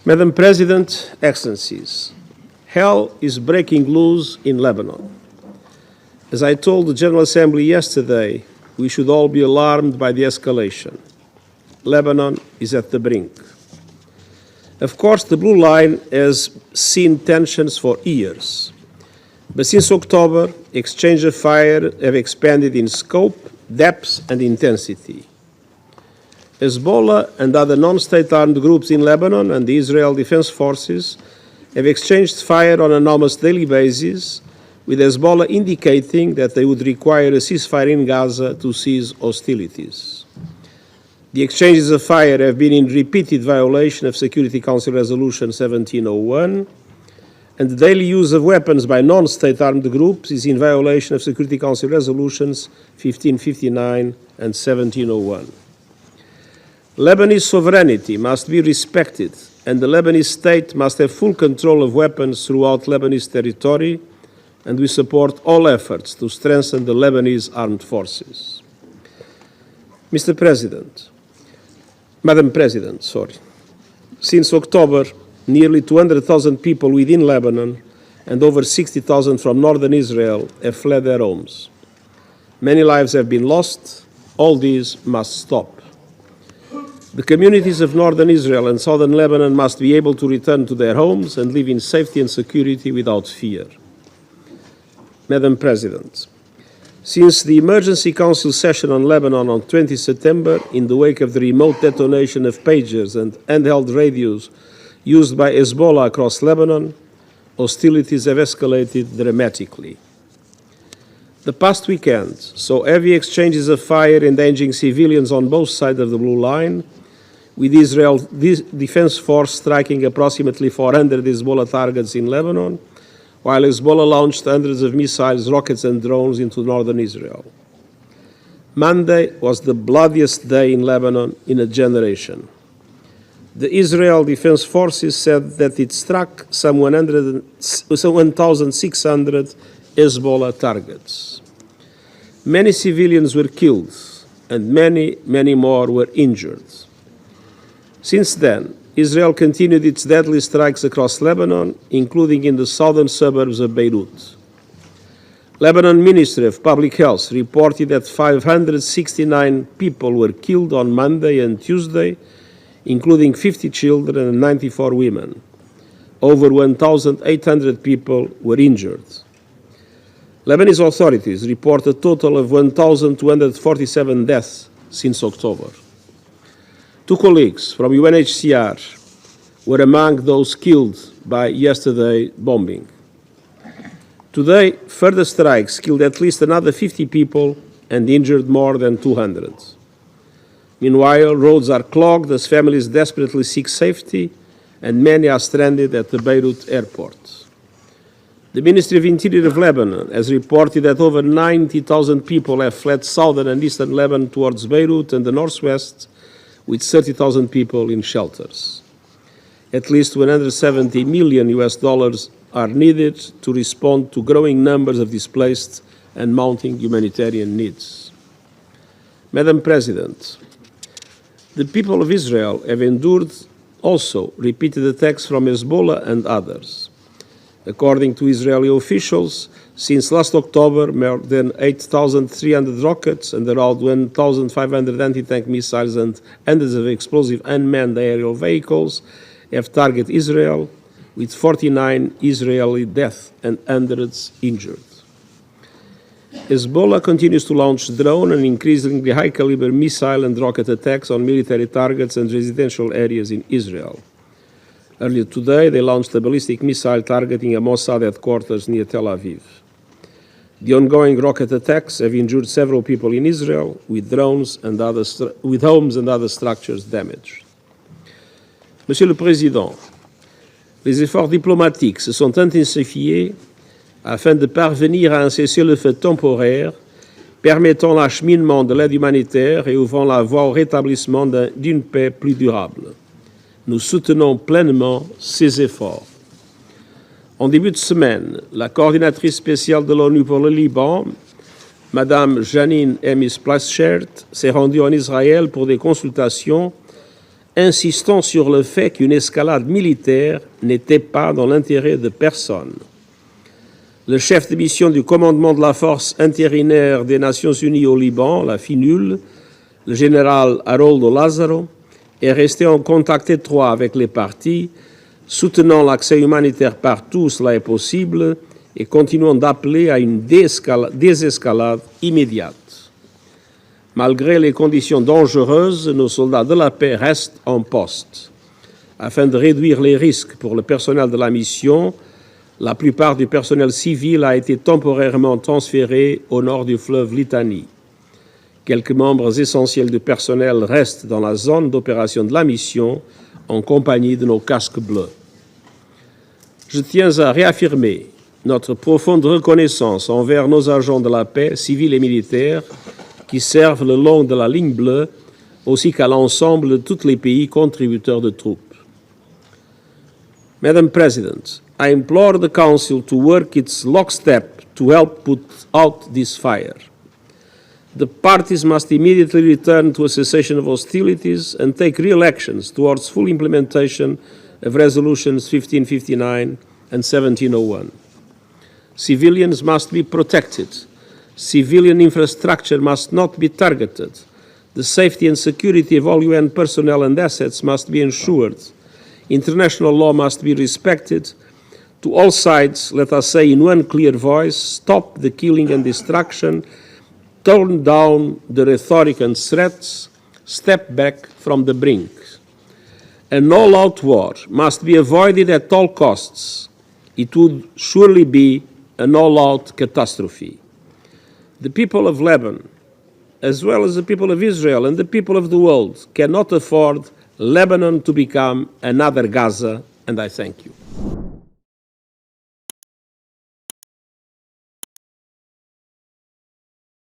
Madam President, Excellencies, hell is breaking loose in Lebanon. As I told the General Assembly yesterday, we should all be alarmed by the escalation. Lebanon is at the brink. Of course, the Blue Line has seen tensions for years. But since October, exchange of fire have expanded in scope, depth and intensity. Hezbollah and other non-state armed groups in Lebanon and the Israel Defense Forces have exchanged fire on an almost daily basis, with Hezbollah indicating that they would require a ceasefire in Gaza to cease hostilities. The exchanges of fire have been in repeated violation of Security Council Resolution 1701, and the daily use of weapons by non-state armed groups is in violation of Security Council Resolutions 1559 and 1701. Lebanese sovereignty must be respected, and the Lebanese state must have full control of weapons throughout Lebanese territory, and we support all efforts to strengthen the Lebanese armed forces. Madam President, since October, nearly 200,000 people within Lebanon and over 60,000 from northern Israel have fled their homes. Many lives have been lost. All these must stop. The communities of northern Israel and southern Lebanon must be able to return to their homes and live in safety and security without fear. Madam President, since the Emergency Council session on Lebanon on 20 September, in the wake of the remote detonation of pagers and handheld radios used by Hezbollah across Lebanon, hostilities have escalated dramatically. The past weekend saw heavy exchanges of fire endangering civilians on both sides of the Blue Line, with Israel's Defense Force striking approximately 400 Hezbollah targets in Lebanon, while Hezbollah launched hundreds of missiles, rockets and drones into northern Israel. Monday was the bloodiest day in Lebanon in a generation. The Israel Defense Forces said that it struck some 1,600 Hezbollah targets. Many civilians were killed and many more were injured. Since then, Israel continued its deadly strikes across Lebanon, including in the southern suburbs of Beirut. Lebanon Ministry of Public Health reported that 569 people were killed on Monday and Tuesday, including 50 children and 94 women. Over 1,800 people were injured. Lebanese authorities report a total of 1,247 deaths since October. 2 colleagues from UNHCR were among those killed by yesterday's bombing. Today, further strikes killed at least another 50 people and injured more than 200. Meanwhile, roads are clogged as families desperately seek safety, and many are stranded at the Beirut airport. The Ministry of Interior of Lebanon has reported that over 90,000 people have fled southern and eastern Lebanon towards Beirut and the northwest, with 30,000 people in shelters. At least $170 million are needed to respond to growing numbers of displaced and mounting humanitarian needs. Madam President, the people of Israel have endured also repeated attacks from Hezbollah and others. According to Israeli officials, since last October, more than 8,300 rockets and around 1,500 anti-tank missiles and hundreds of explosive unmanned aerial vehicles have targeted Israel, with 49 Israeli deaths and hundreds injured. Hezbollah continues to launch drone and increasingly high-caliber missile and rocket attacks on military targets and residential areas in Israel. Earlier today, they launched a ballistic missile targeting a Mossad headquarters near Tel Aviv. The ongoing rocket attacks have injured several people in Israel, with homes and other structures damaged. Monsieur le Président, les efforts diplomatiques se sont intensifiés afin de parvenir à un cessez-le-feu temporaire permettant l'acheminement de l'aide humanitaire et ouvrant la voie au rétablissement d'une paix plus durable. Nous soutenons pleinement ces efforts. En début de semaine, la coordinatrice spéciale de l'ONU pour le Liban, Madame Janine Emis Plaschert, s'est rendue en Israël pour des consultations insistant sur le fait qu'une escalade militaire n'était pas dans l'intérêt de personne. Le chef de mission du commandement de la force intérinaire des Nations Unies au Liban, la FINUL, le général Haroldo Lázaro, est resté en contact étroit avec les parties, soutenant l'accès humanitaire partout où cela est possible et continuant d'appeler à une désescalade immédiate. Malgré les conditions dangereuses, nos soldats de la paix restent en poste. Afin de réduire les risques pour le personnel de la mission, la plupart du personnel civil a été temporairement transféré au nord du fleuve Litani. Quelques membres essentiels du personnel restent dans la zone d'opération de la mission en compagnie de nos casques bleus. Je tiens à réaffirmer notre profonde reconnaissance envers nos agents de la paix, civils et militaires, qui servent le long de la ligne bleue, ainsi qu'à l'ensemble de tous les pays contributeurs de troupes. Madam President, I implore the Council to work its lockstep to help put out this fire. The parties must immediately return to a cessation of hostilities and take real actions towards full implementation of Resolutions 1559 and 1701. Civilians must be protected. Civilian infrastructure must not be targeted. The safety and security of all UN personnel and assets must be ensured. International law must be respected. To all sides, let us say in one clear voice, stop the killing and destruction, tone down the rhetoric and threats, step back from the brink. An all-out war must be avoided at all costs. It would surely be an all-out catastrophe. The people of Lebanon, as well as the people of Israel and the people of the world, cannot afford Lebanon to become another Gaza, and I thank you.